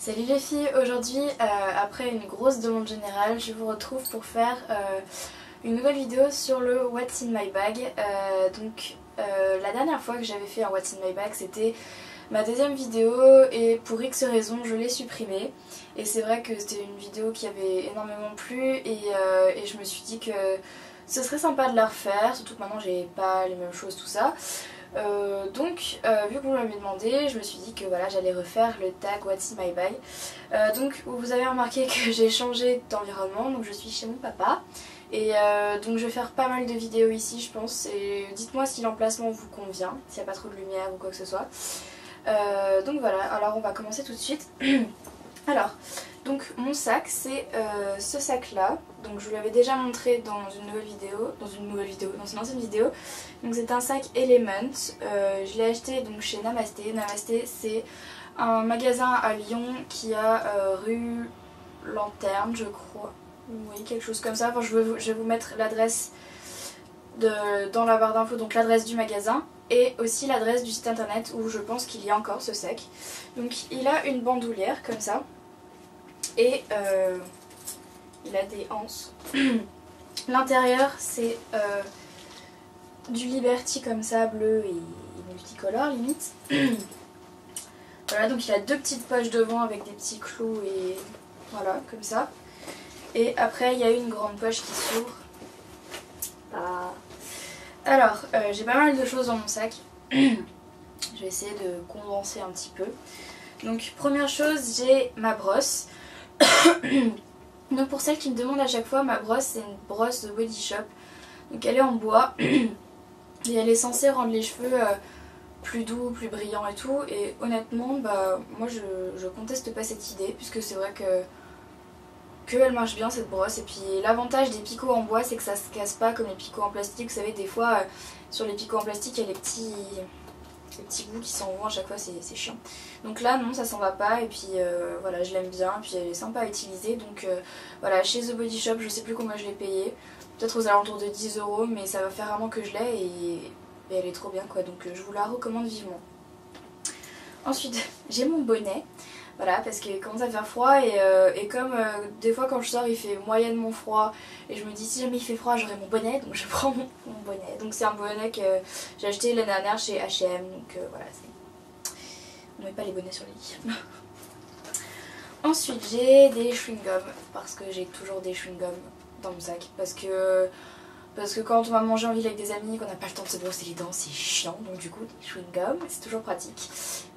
Salut les filles, aujourd'hui après une grosse demande générale, je vous retrouve pour faire une nouvelle vidéo sur le What's in my bag. La dernière fois que j'avais fait un What's in my bag, c'était ma deuxième vidéo et pour X raisons je l'ai supprimée. Et c'est vrai que c'était une vidéo qui avait énormément plu et je me suis dit que ce serait sympa de la refaire, surtout que maintenant j'ai pas les mêmes choses, tout ça. Vu que vous m'avez demandé, je me suis dit que voilà, j'allais refaire le tag What's in my bag. Vous avez remarqué que j'ai changé d'environnement, donc je suis chez mon papa. Donc je vais faire pas mal de vidéos ici je pense, et dites-moi si l'emplacement vous convient, s'il n'y a pas trop de lumière ou quoi que ce soit. Donc voilà, alors on va commencer tout de suite. Alors, donc mon sac c'est ce sac là, donc je vous l'avais déjà montré dans une ancienne vidéo. Donc c'est un sac Element, je l'ai acheté donc chez Namasté. Namasté c'est un magasin à Lyon qui a rue Lanterne je crois, oui quelque chose comme ça. Enfin, je vais vous mettre l'adresse dans la barre d'infos, donc l'adresse du magasin et aussi l'adresse du site internet où je pense qu'il y a encore ce sac. Donc il a une bandoulière comme ça et il a des anses. L'intérieur c'est du Liberty comme ça, bleu et multicolore limite. Voilà, donc il a deux petites poches devant avec des petits clous et voilà comme ça. Et après il y a une grande poche qui s'ouvre. Alors j'ai pas mal de choses dans mon sac. Je vais essayer de condenser un petit peu. Donc première chose, j'ai ma brosse. Donc pour celles qui me demandent à chaque fois, ma brosse c'est une brosse de Body Shop. Donc elle est en bois et elle est censée rendre les cheveux plus doux, plus brillants et tout. Et honnêtement moi je conteste pas cette idée puisque c'est vrai que elle marche bien cette brosse. Et puis l'avantage des picots en bois c'est que ça se casse pas comme les picots en plastique. Vous savez des fois sur les picots en plastique il y a les petits bouts qui s'en vont à chaque fois, c'est chiant. Donc là non, ça s'en va pas et puis voilà, je l'aime bien, puis elle est sympa à utiliser. Donc voilà, chez The Body Shop, je sais plus combien je l'ai payé, peut-être aux alentours de 10 €, mais ça va faire un an que je l'ai et elle est trop bien quoi, donc je vous la recommande vivement. Ensuite, j'ai mon bonnet. Voilà, parce qu'il commence à faire froid et comme des fois quand je sors il fait moyennement froid et je me dis si jamais il fait froid j'aurai mon bonnet, donc je prends mon bonnet. Donc c'est un bonnet que j'ai acheté l'année dernière chez H&M, donc voilà, on met pas les bonnets sur les lits. Ensuite j'ai des chewing-gums, parce que j'ai toujours des chewing-gums dans mon sac, parce que quand on va manger en ville avec des amis, qu'on n'a pas le temps de se brosser les dents, c'est chiant, donc du coup des chewing-gums, c'est toujours pratique.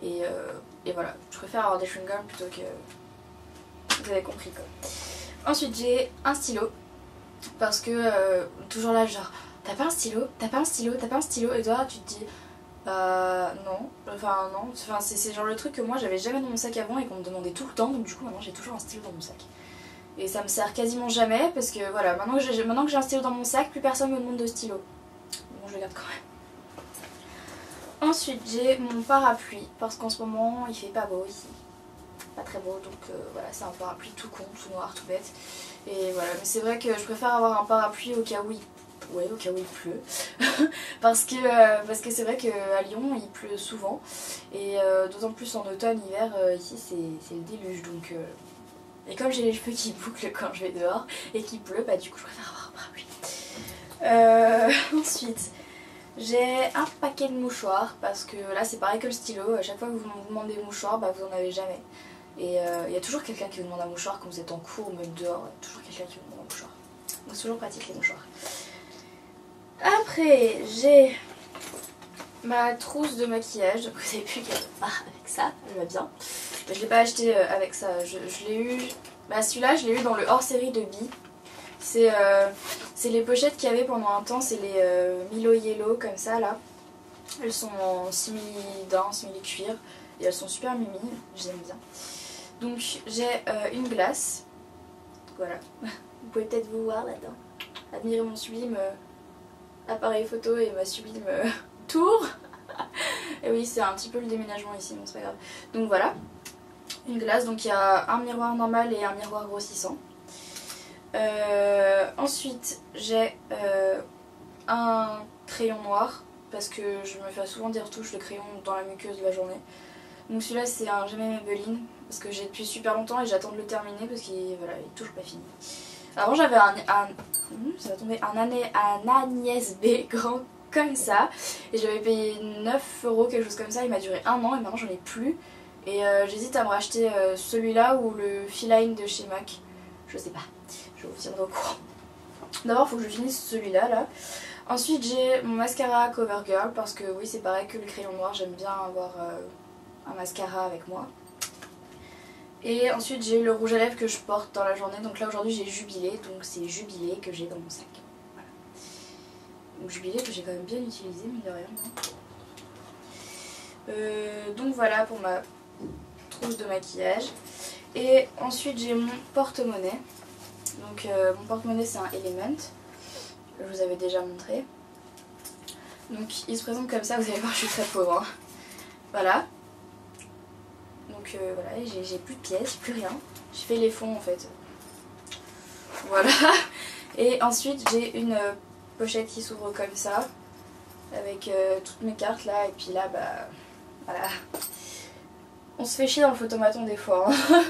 Et voilà, je préfère avoir des chewing-gums plutôt que... Vous avez compris quoi. Ensuite j'ai un stylo, parce que toujours là genre, t'as pas un stylo, t'as pas un stylo, t'as pas un stylo, et toi tu te dis, non, c'est genre le truc que moi j'avais jamais dans mon sac avant et qu'on me demandait tout le temps, donc du coup maintenant j'ai toujours un stylo dans mon sac. Et ça me sert quasiment jamais parce que voilà, maintenant que j'ai un stylo dans mon sac, plus personne me demande de stylo. Bon, je le garde quand même. Ensuite, j'ai mon parapluie parce qu'en ce moment il fait pas beau ici. Pas très beau, donc voilà, c'est un parapluie tout con, tout noir, tout bête. Et voilà, mais c'est vrai que je préfère avoir un parapluie au cas où il pleut. parce que c'est vrai qu'à Lyon il pleut souvent. Et d'autant plus en automne, hiver, ici c'est le déluge donc. Et comme j'ai les cheveux qui bouclent quand je vais dehors et qu'il pleut, du coup je préfère avoir un parapluie. Ensuite, j'ai un paquet de mouchoirs parce que là c'est pareil que le stylo, à chaque fois que vous me demandez des mouchoirs, vous en avez jamais. Et il y a toujours quelqu'un qui vous demande un mouchoir quand vous êtes en cours ou même dehors, il y a toujours quelqu'un qui vous demande un mouchoir. Donc c'est toujours pratique les mouchoirs. Après, j'ai ma trousse de maquillage, donc vous avez vu qu'elle part avec ça, elle va bien. Je l'ai pas acheté avec ça, je l'ai eu... celui-là je l'ai eu dans le hors-série de Bi. C'est les pochettes qu'il y avait pendant un temps, c'est les Milo Yellow comme ça là. Elles sont en simili-daim, simili-cuir et elles sont super mimi, j'aime bien. Donc j'ai une glace, voilà, vous pouvez peut-être vous voir là-dedans. Admirer mon sublime appareil photo et ma sublime tour. Et oui, c'est un petit peu le déménagement ici, mais c'est pas grave. Donc voilà. Une glace, donc il y a un miroir normal et un miroir grossissant. Ensuite j'ai un crayon noir parce que je me fais souvent des retouches de crayon dans la muqueuse de la journée. Donc celui-là c'est un Jamais Maybelline parce que j'ai depuis super longtemps et j'attends de le terminer parce qu'il voilà, il est toujours pas fini. Avant j'avais ça va tomber, un Agnès B grand comme ça et j'avais payé 9 € quelque chose comme ça, il m'a duré 1 an et maintenant j'en ai plus. Et j'hésite à me racheter celui-là ou le Feline de chez MAC, je sais pas, je vous tiendrai au courant. D'abord il faut que je finisse celui-là là. Ensuite j'ai mon mascara CoverGirl parce que oui c'est pareil que le crayon noir, j'aime bien avoir un mascara avec moi. Et ensuite j'ai le rouge à lèvres que je porte dans la journée, donc là aujourd'hui j'ai Jubilé, donc c'est Jubilé que j'ai dans mon sac. Voilà. Donc Jubilé que j'ai quand même bien utilisé, mine de rien. Donc voilà pour ma trousse de maquillage. Et ensuite j'ai mon porte-monnaie. Donc mon porte-monnaie c'est un Element, je vous avais déjà montré. Donc il se présente comme ça, vous allez voir je suis très pauvre. Hein. Voilà. Donc voilà, j'ai plus de pièces, plus rien. J'ai fait les fonds en fait. Voilà. Et ensuite j'ai une pochette qui s'ouvre comme ça. Avec toutes mes cartes là. Et puis là bah voilà. On se fait chier dans le photomaton des fois. Hein.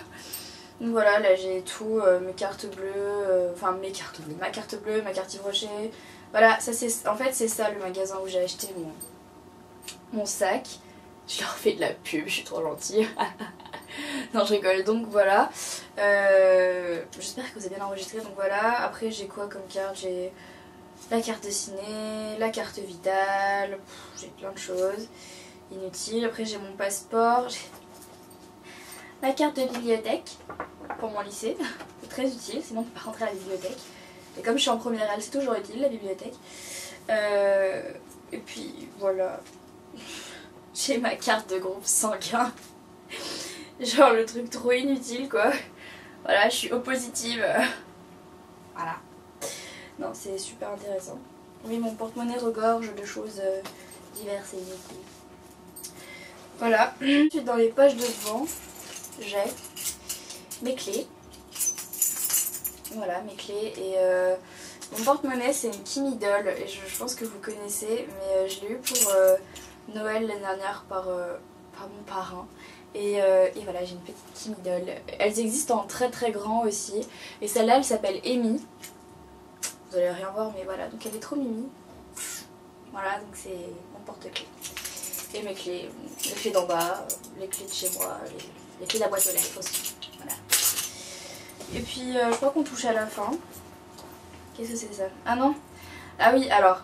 Donc voilà, là j'ai tout, mes cartes bleues, enfin mes cartes bleues, ma carte bleue, ma carte Yves Rocher. Voilà, ça c'est en fait c'est ça le magasin où j'ai acheté mon sac. Je leur fais de la pub, je suis trop gentille. Non je rigole, donc voilà. J'espère que vous avez bien enregistré, donc voilà. Après j'ai quoi comme carte? J'ai la carte de ciné, la carte vitale, j'ai plein de choses inutiles. Après j'ai mon passeport, j'ai la carte de bibliothèque pour mon lycée, c'est très utile, sinon on ne peut pas rentrer à la bibliothèque. Et comme je suis en première L, c'est toujours utile la bibliothèque. Et puis voilà, j'ai ma carte de groupe sanguin. Genre le truc trop inutile quoi. Voilà, je suis O positive. Voilà. Non, c'est super intéressant. Oui, mon porte-monnaie regorge de choses diverses et inutiles. Voilà. Ensuite, dans les poches de devant, j'ai mes clés. Voilà, mes clés. Et mon porte-monnaie, c'est une Kimi Doll. Et je pense que vous connaissez, mais je l'ai eu pour Noël l'année dernière par mon parrain. Et voilà, j'ai une petite Kimi Doll. Elles existent en très très grand aussi. Et celle-là, elle s'appelle Amy. Vous allez rien voir, mais voilà. Donc elle est trop mimi. Voilà, donc c'est mon porte-clés. Et mes clés. Les clés d'en bas, les clés de chez moi, les clés de la boîte aux lettres aussi. Voilà. Et puis je crois qu'on touche à la fin. Qu'est-ce que c'est ça? Ah non? Ah oui, alors.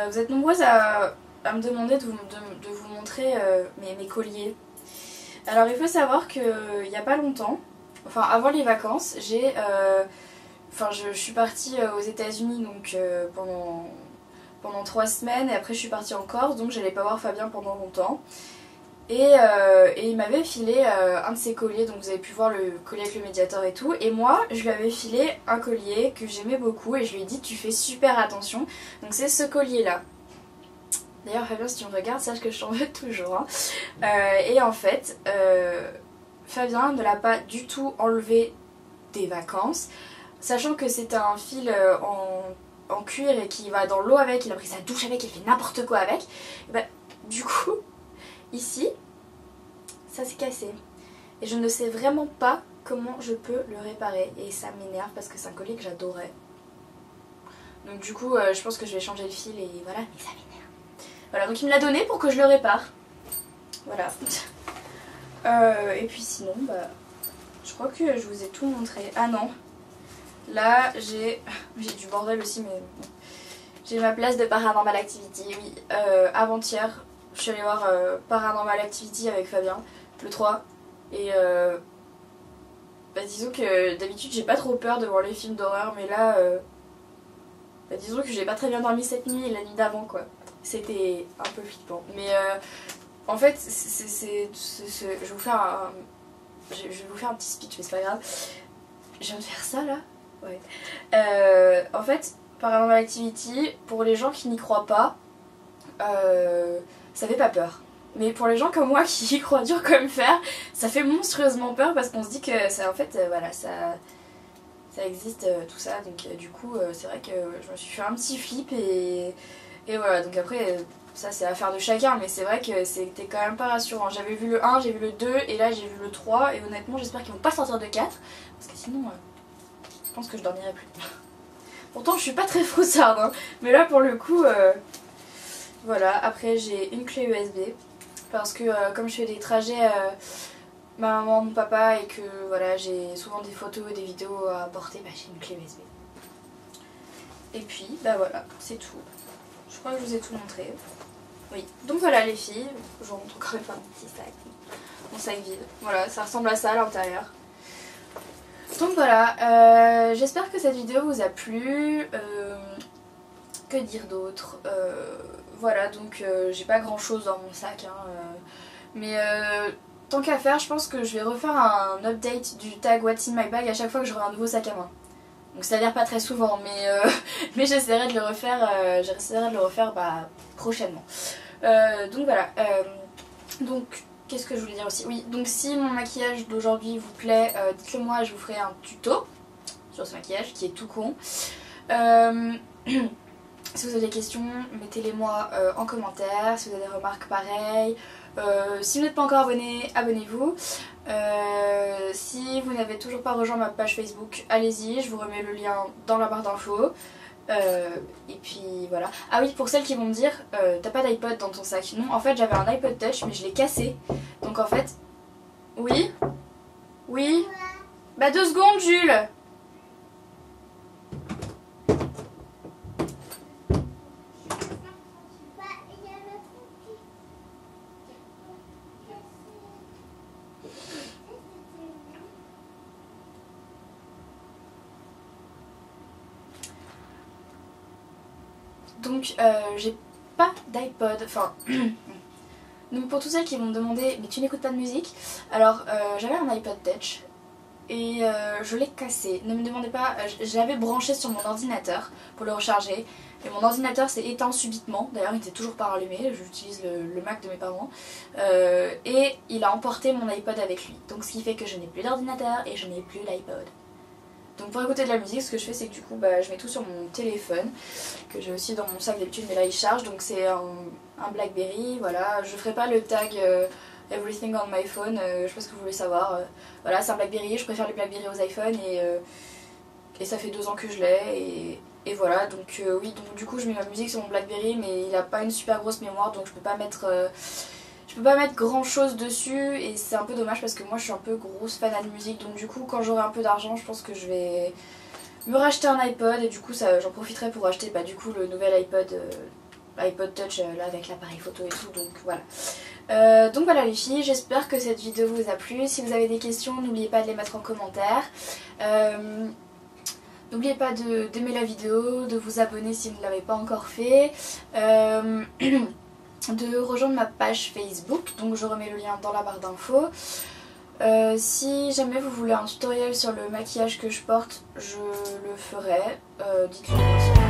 Vous êtes nombreuses à me demander de vous montrer mes colliers. Alors il faut savoir qu'il n'y a pas longtemps, enfin avant les vacances, je suis partie aux États-Unis donc pendant 3 semaines et après je suis partie en Corse donc j'allais pas voir Fabien pendant longtemps. Et il m'avait filé un de ses colliers, donc vous avez pu voir le collier avec le médiator et tout. Et moi, je lui avais filé un collier que j'aimais beaucoup et je lui ai dit tu fais super attention. Donc c'est ce collier là. D'ailleurs Fabien si tu me regardes, sache que je t'en veux toujours. Hein. Et en fait, Fabien ne l'a pas du tout enlevé des vacances. Sachant que c'est un fil en cuir et qui va dans l'eau avec, il a pris sa douche avec, il fait n'importe quoi avec. Et bah, du coup... Ici, ça s'est cassé. Et je ne sais vraiment pas comment je peux le réparer. Et ça m'énerve parce que c'est un collier que j'adorais. Donc du coup, je pense que je vais changer le fil et voilà. Mais ça m'énerve. Voilà, donc il me l'a donné pour que je le répare. Voilà. Et puis sinon, bah, je crois que je vous ai tout montré. Ah non. Là, j'ai du bordel aussi, mais bon. J'ai ma place de Paranormal Activity. Oui, avant-hier. Je suis allée voir Paranormal Activity avec Fabien, le 3. Et bah, disons que d'habitude j'ai pas trop peur devant les films d'horreur, mais là, bah, disons que j'ai pas très bien dormi cette nuit et la nuit d'avant quoi. C'était un peu flippant. Mais en fait, je vais vous faire un petit speech, mais c'est pas grave. Je viens de faire ça là. Ouais. En fait, Paranormal Activity, pour les gens qui n'y croient pas, ça fait pas peur. Mais pour les gens comme moi qui y croient dur comme fer, ça fait monstrueusement peur parce qu'on se dit que ça, en fait, voilà, ça existe tout ça. Donc du coup, c'est vrai que je me suis fait un petit flip et voilà. Donc après, ça c'est affaire de chacun, mais c'est vrai que c'était quand même pas rassurant. J'avais vu le 1, j'ai vu le 2 et là j'ai vu le 3 et honnêtement j'espère qu'ils vont pas sortir de 4 parce que sinon je pense que je dormirai plus. Pourtant je suis pas très froussarde hein, mais là pour le coup voilà. Après j'ai une clé USB parce que comme je fais des trajets ma maman, mon papa et que voilà j'ai souvent des photos et des vidéos à porter, bah, j'ai une clé USB. Et puis bah voilà, c'est tout. Je crois que je vous ai tout montré. Oui, donc voilà les filles, je vous montre encore une fois mon petit sac, mon sac vide. Voilà, ça ressemble à ça à l'intérieur. Donc voilà, j'espère que cette vidéo vous a plu. Que dire d'autre, voilà, donc j'ai pas grand chose dans mon sac, hein, mais tant qu'à faire, je pense que je vais refaire un update du tag What's in my bag à chaque fois que j'aurai un nouveau sac à main. Donc c'est à dire pas très souvent, mais j'essaierai de le refaire, bah, prochainement. Donc voilà, donc qu'est-ce que je voulais dire aussi? Oui, donc si mon maquillage d'aujourd'hui vous plaît, dites-le moi, je vous ferai un tuto sur ce maquillage qui est tout con. Si vous avez des questions, mettez-les moi en commentaire, si vous avez des remarques pareilles. Si vous n'êtes pas encore abonné, abonnez-vous. Si vous n'avez toujours pas rejoint ma page Facebook, allez-y, je vous remets le lien dans la barre d'infos. Et puis voilà. Ah oui, pour celles qui vont me dire, t'as pas d'iPod dans ton sac. Non, en fait j'avais un iPod Touch mais je l'ai cassé. Donc en fait... Oui? Oui? Bah 2 secondes Jules! Donc j'ai pas d'iPod, enfin... Donc pour tous celles qui vont me demander mais tu n'écoutes pas de musique, alors j'avais un iPod Touch et je l'ai cassé. Ne me demandez pas, je l'avais branché sur mon ordinateur pour le recharger et mon ordinateur s'est éteint subitement, d'ailleurs il n'était toujours pas allumé, j'utilise le Mac de mes parents, et il a emporté mon iPod avec lui. Donc ce qui fait que je n'ai plus d'ordinateur et je n'ai plus l'iPod. Donc pour écouter de la musique, ce que je fais c'est que du coup bah, je mets tout sur mon téléphone, que j'ai aussi dans mon sac d'habitude mais là il charge, donc c'est un Blackberry, voilà. Je ferai pas le tag Everything on my phone, je sais pas ce que vous voulez savoir. Voilà, c'est un Blackberry, je préfère les Blackberry aux iPhones et ça fait 2 ans que je l'ai et voilà. Donc oui, donc du coup je mets ma musique sur mon Blackberry mais il a pas une super grosse mémoire donc je peux pas mettre grand chose dessus et c'est un peu dommage parce que moi je suis un peu grosse fan de musique, donc du coup quand j'aurai un peu d'argent je pense que je vais me racheter un iPod et du coup j'en profiterai pour acheter bah, du coup le nouvel iPod Touch là avec l'appareil photo et tout, donc voilà. Donc voilà les filles, j'espère que cette vidéo vous a plu. Si vous avez des questions n'oubliez pas de les mettre en commentaire. N'oubliez pas d'aimer la vidéo, de vous abonner si vous ne l'avez pas encore fait. De rejoindre ma page Facebook, donc je remets le lien dans la barre d'infos. Si jamais vous voulez un tutoriel sur le maquillage que je porte, je le ferai. Dites-le moi.